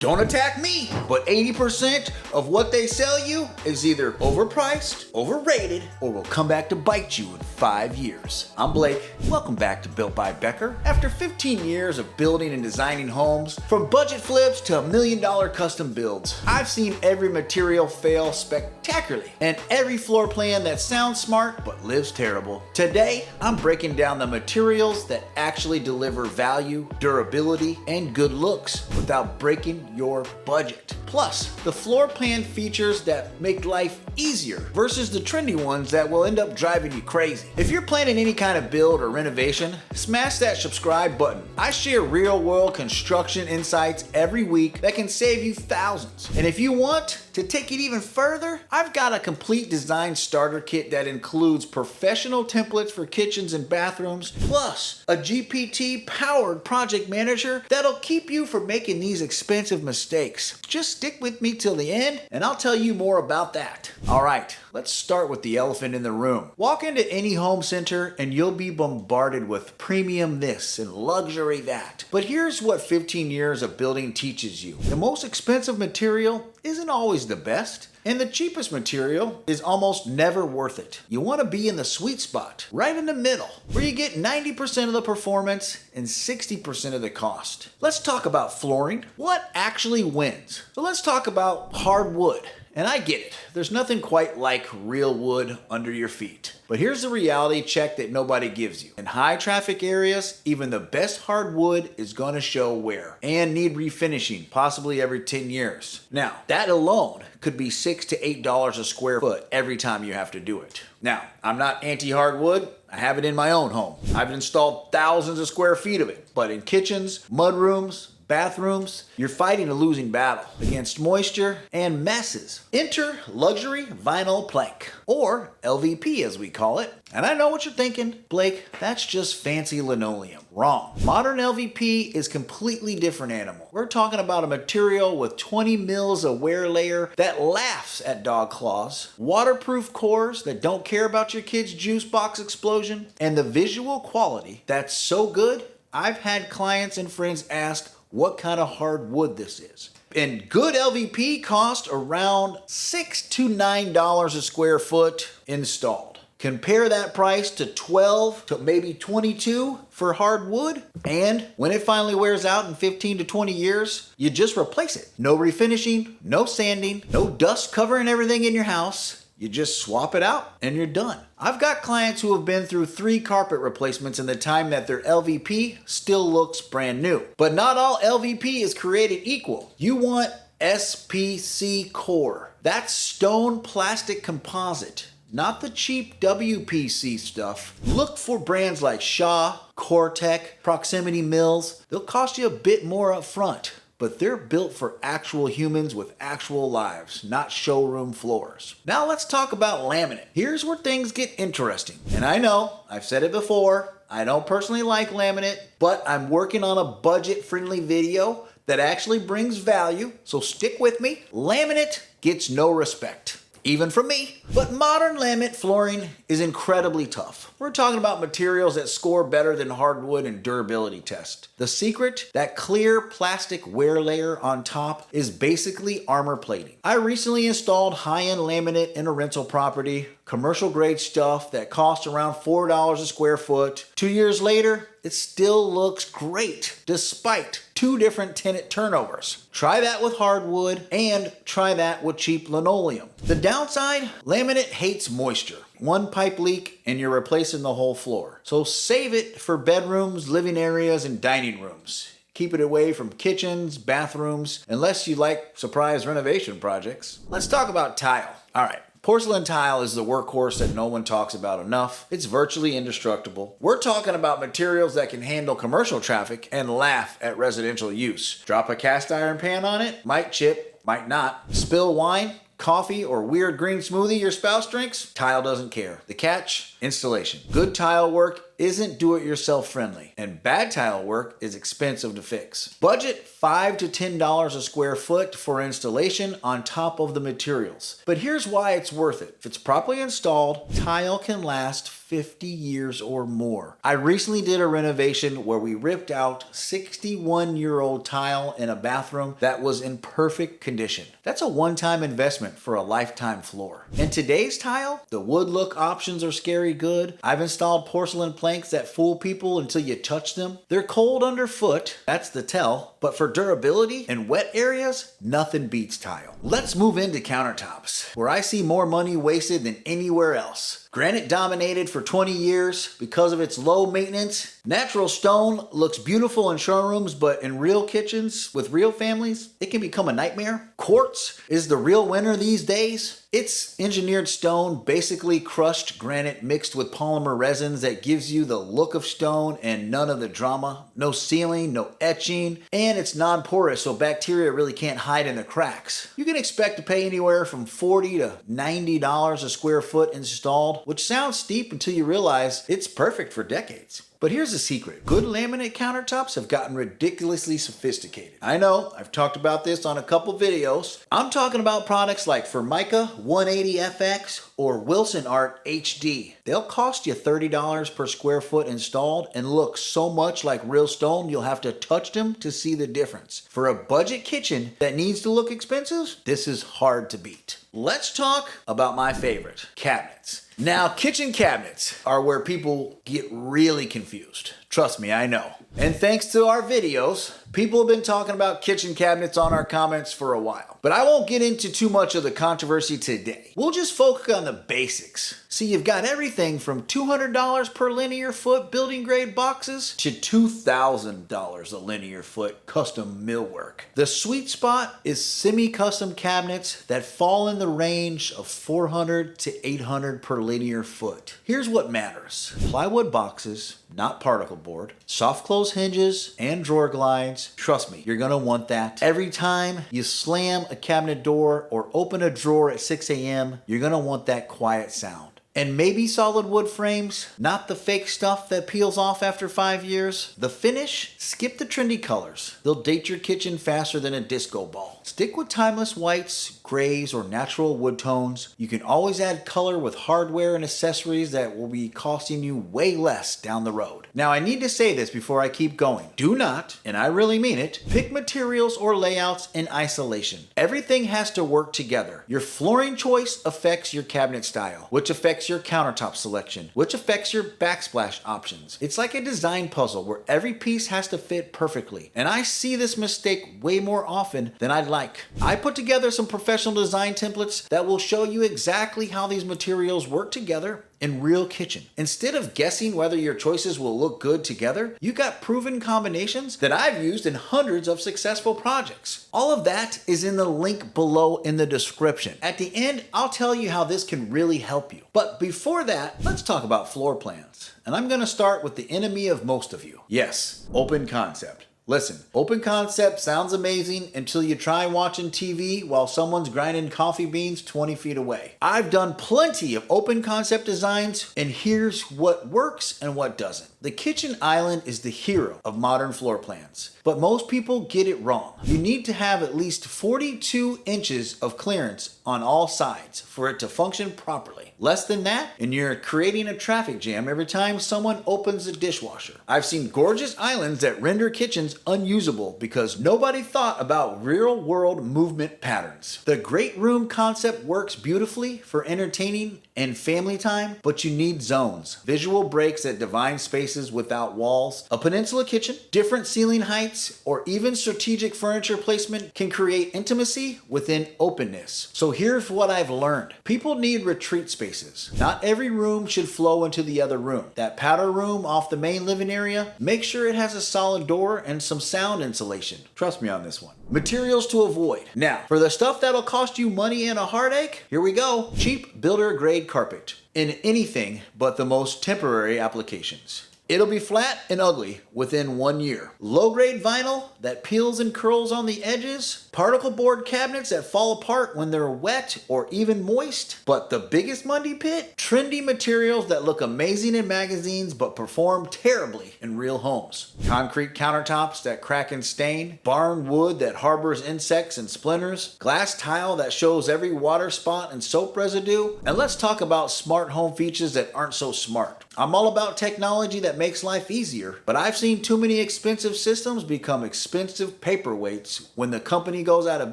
Don't attack me, but 80% of what they sell you is either overpriced, overrated, or will come back to bite you in 5 years. I'm Blake. Welcome back to Built by Becker. After 15 years of building and designing homes, from budget flips to $1 million custom builds, I've seen every material fail spectacularly and every floor plan that sounds smart but lives terrible. Today, I'm breaking down the materials that actually deliver value, durability, and good looks without breaking your budget. Plus, the floor plan features that make life easier versus the trendy ones that will end up driving you crazy. If you're planning any kind of build or renovation, smash that subscribe button. I share real-world construction insights every week that can save you thousands. And if you want to take it even further, I've got a complete design starter kit that includes professional templates for kitchens and bathrooms, plus a GPT-powered project manager that'll keep you from making these expensive mistakes. Just stick with me till the end and I'll tell you more about that. All right, let's start with the elephant in the room. Walk into any home center and you'll be bombarded with premium this and luxury that. But here's what 15 years of building teaches you. The most expensive material isn't always the best, and the cheapest material is almost never worth it. You want to be in the sweet spot, right in the middle, where you get 90% of the performance and 60% of the cost. Let's talk about flooring. What actually wins? So let's talk about hardwood. And I get it, there's nothing quite like real wood under your feet. But here's the reality check that nobody gives you. In high traffic areas, even the best hardwood is going to show wear and need refinishing, possibly every 10 years. Now, that alone could be $6 to $8 a square foot every time you have to do it. Now, I'm not anti-hardwood. I have it in my own home. I've installed thousands of square feet of it. But in kitchens, mudrooms, bathrooms, you're fighting a losing battle against moisture and messes. Enter luxury vinyl plank, or LVP as we call it. And I know what you're thinking, Blake, that's just fancy linoleum. Wrong. Modern LVP is completely different animal. We're talking about a material with 20 mils of wear layer that laughs at dog claws, waterproof cores that don't care about your kid's juice box explosion, and the visual quality that's so good, I've had clients and friends ask what kind of hardwood this is. And good LVP cost around $6 to $9 a square foot installed. Compare that price to $12 to maybe $22 for hardwood, and when it finally wears out in 15 to 20 years, you just replace it. No refinishing, no sanding, no dust covering everything in your house. You just swap it out and you're done. I've got clients who have been through 3 carpet replacements in the time that their LVP still looks brand new. But not all LVP is created equal. You want SPC core. That's stone plastic composite, not the cheap WPC stuff. Look for brands like Shaw, Cortec, Proximity Mills. They'll cost you a bit more up front, but they're built for actual humans with actual lives, not showroom floors. Now let's talk about laminate. Here's where things get interesting. And I know, I've said it before, I don't personally like laminate, but I'm working on a budget-friendly video that actually brings value, so stick with me. Laminate gets no respect, even from me. But modern laminate flooring is incredibly tough. We're talking about materials that score better than hardwood in durability test. The secret, that clear plastic wear layer on top, is basically armor plating. I recently installed high-end laminate in a rental property, commercial grade stuff that cost around $4 a square foot. 2 years later, it still looks great despite 2 different tenant turnovers. Try that with hardwood and try that with cheap linoleum. The downside, laminate hates moisture. 1 pipe leak and you're replacing the whole floor. So save it for bedrooms, living areas, and dining rooms. Keep it away from kitchens, bathrooms, unless you like surprise renovation projects. Let's talk about tile. All right. Porcelain tile is the workhorse that no one talks about enough. It's virtually indestructible. We're talking about materials that can handle commercial traffic and laugh at residential use. Drop a cast iron pan on it, might chip, might not. Spill wine, coffee, or weird green smoothie your spouse drinks, tile doesn't care. The catch? Installation. Good tile work isn't do-it-yourself friendly, and bad tile work is expensive to fix. Budget $5 to $10 a square foot for installation on top of the materials. But here's why it's worth it. If it's properly installed, tile can last 50 years or more. I recently did a renovation where we ripped out 61-year-old tile in a bathroom that was in perfect condition. That's a one-time investment for a lifetime floor. And today's tile, the wood look options are scary good. I've installed porcelain planks that fool people until you touch them. They're cold underfoot, that's the tell, but for durability and wet areas, nothing beats tile. Let's move into countertops, where I see more money wasted than anywhere else. Granite dominated for 20 years because of its low maintenance. Natural stone looks beautiful in showrooms, but in real kitchens with real families, it can become a nightmare. Quartz is the real winner these days. It's engineered stone, basically crushed granite mixed with polymer resins that gives you the look of stone and none of the drama. No sealing, no etching, and it's non-porous, so bacteria really can't hide in the cracks. You can expect to pay anywhere from $40 to $90 a square foot installed, which sounds steep until you realize it's perfect for decades. But here's the secret. Good laminate countertops have gotten ridiculously sophisticated. I know, I've talked about this on a couple videos. I'm talking about products like Formica 180FX or Wilson Art HD. They'll cost you $30 per square foot installed and look so much like real stone you'll have to touch them to see the difference. For a budget kitchen that needs to look expensive, this is hard to beat. Let's talk about my favorite, cabinets. Now, kitchen cabinets are where people get really confused. Trust me, I know. And thanks to our videos, people have been talking about kitchen cabinets on our comments for a while. But I won't get into too much of the controversy today. We'll just focus on the basics. See, you've got everything from $200 per linear foot building grade boxes to $2,000 a linear foot custom millwork. The sweet spot is semi-custom cabinets that fall in the range of $400 to $800 per linear foot. Here's what matters. Plywood boxes, not particle board, soft close hinges, and drawer glides. Trust me, you're gonna want that. Every time you slam a cabinet door or open a drawer at 6 a.m., you're gonna want that quiet sound. And maybe solid wood frames, not the fake stuff that peels off after 5 years. The finish, skip the trendy colors. They'll date your kitchen faster than a disco ball. Stick with timeless whites, grays, or natural wood tones. You can always add color with hardware and accessories that will be costing you way less down the road. Now, I need to say this before I keep going. Do not, and I really mean it, pick materials or layouts in isolation. Everything has to work together. Your flooring choice affects your cabinet style, which affects your countertop selection, which affects your backsplash options. It's like a design puzzle where every piece has to fit perfectly. And I see this mistake way more often than I'd like. I put together some professional design templates that will show you exactly how these materials work together in real kitchen. Instead of guessing whether your choices will look good together, you got proven combinations that I've used in hundreds of successful projects. All of that is in the link below in the description. At the end, I'll tell you how this can really help you. But before that, let's talk about floor plans. And I'm gonna start with the enemy of most of you. Yes, open concept. Listen, open concept sounds amazing until you try watching TV while someone's grinding coffee beans 20 feet away. I've done plenty of open concept designs, and here's what works and what doesn't. The kitchen island is the hero of modern floor plans, but most people get it wrong. You need to have at least 42 inches of clearance on all sides for it to function properly. Less than that, and you're creating a traffic jam every time someone opens the dishwasher. I've seen gorgeous islands that render kitchens unusable because nobody thought about real-world movement patterns. The great room concept works beautifully for entertaining and family time, but you need zones, visual breaks that divine spaces without walls. A peninsula kitchen, different ceiling heights, or even strategic furniture placement can create intimacy within openness. So here's what I've learned. People need retreat spaces. Not every room should flow into the other room. That powder room off the main living area, make sure it has a solid door and some sound insulation. Trust me on this one. Materials to avoid. Now, for the stuff that'll cost you money and a heartache, here we go. Cheap builder grade carpet in anything but the most temporary applications. It'll be flat and ugly within 1 year. Low-grade vinyl that peels and curls on the edges. Particle board cabinets that fall apart when they're wet or even moist. But the biggest Monday pit? Trendy materials that look amazing in magazines but perform terribly in real homes. Concrete countertops that crack and stain. Barn wood that harbors insects and splinters. Glass tile that shows every water spot and soap residue. And let's talk about smart home features that aren't so smart. I'm all about technology that makes life easier, but I've seen too many expensive systems become expensive paperweights when the company goes out of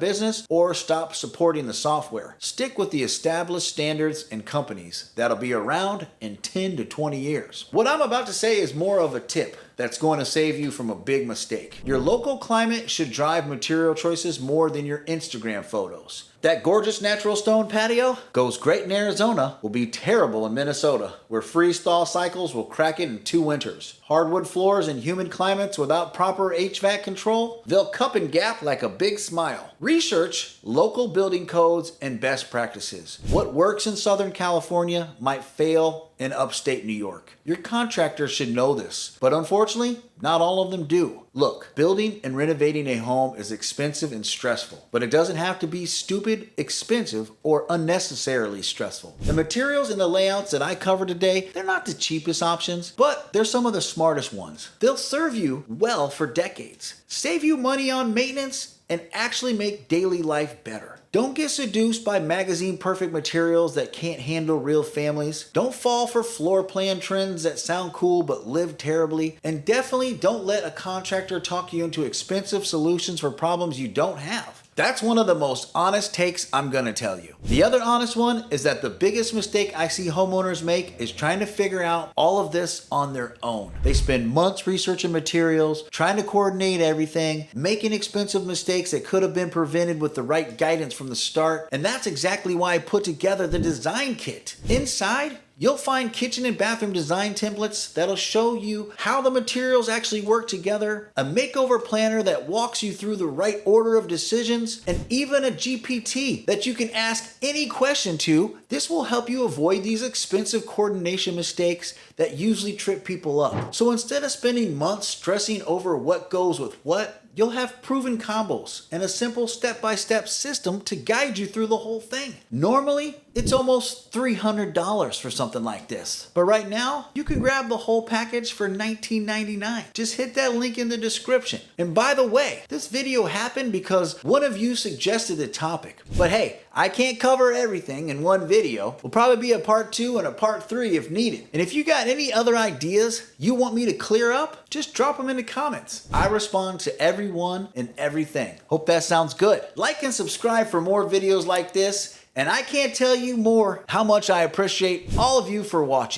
business or stops supporting the software. Stick with the established standards and companies that'll be around in 10 to 20 years. What I'm about to say is more of a tip that's going to save you from a big mistake. Your local climate should drive material choices more than your Instagram photos. That gorgeous natural stone patio goes great in Arizona, will be terrible in Minnesota, where freeze-thaw cycles will crack it in 2 winters. Hardwood floors in humid climates without proper HVAC control, they'll cup and gap like a big smile. Research local building codes and best practices. What works in Southern California might fail in upstate New York. Your contractor should know this, but unfortunately, not all of them do. Look, building and renovating a home is expensive and stressful, but it doesn't have to be stupid, expensive, or unnecessarily stressful. The materials and the layouts that I cover today, they're not the cheapest options, but they're some of the smartest ones. They'll serve you well for decades, save you money on maintenance, and actually make daily life better. Don't get seduced by magazine perfect materials that can't handle real families. Don't fall for floor plan trends that sound cool but live terribly. And definitely don't let a contractor talk you into expensive solutions for problems you don't have. That's one of the most honest takes I'm gonna tell you. The other honest one is that the biggest mistake I see homeowners make is trying to figure out all of this on their own. They spend months researching materials, trying to coordinate everything, making expensive mistakes that could have been prevented with the right guidance from the start. And that's exactly why I put together the design kit. Inside, you'll find kitchen and bathroom design templates that'll show you how the materials actually work together, a makeover planner that walks you through the right order of decisions, and even a GPT that you can ask any question to. This will help you avoid these expensive coordination mistakes that usually trip people up. So instead of spending months stressing over what goes with what, you'll have proven combos and a simple step-by-step system to guide you through the whole thing. Normally, it's almost $300 for something like this. But right now, you can grab the whole package for $19.99. Just hit that link in the description. And by the way, this video happened because one of you suggested the topic. But hey, I can't cover everything in one video. Will probably be a part 2 and a part 3 if needed. And if you got any other ideas you want me to clear up, just drop them in the comments. I respond to everyone and everything. Hope that sounds good. Like and subscribe for more videos like this. And I can't tell you more how much I appreciate all of you for watching.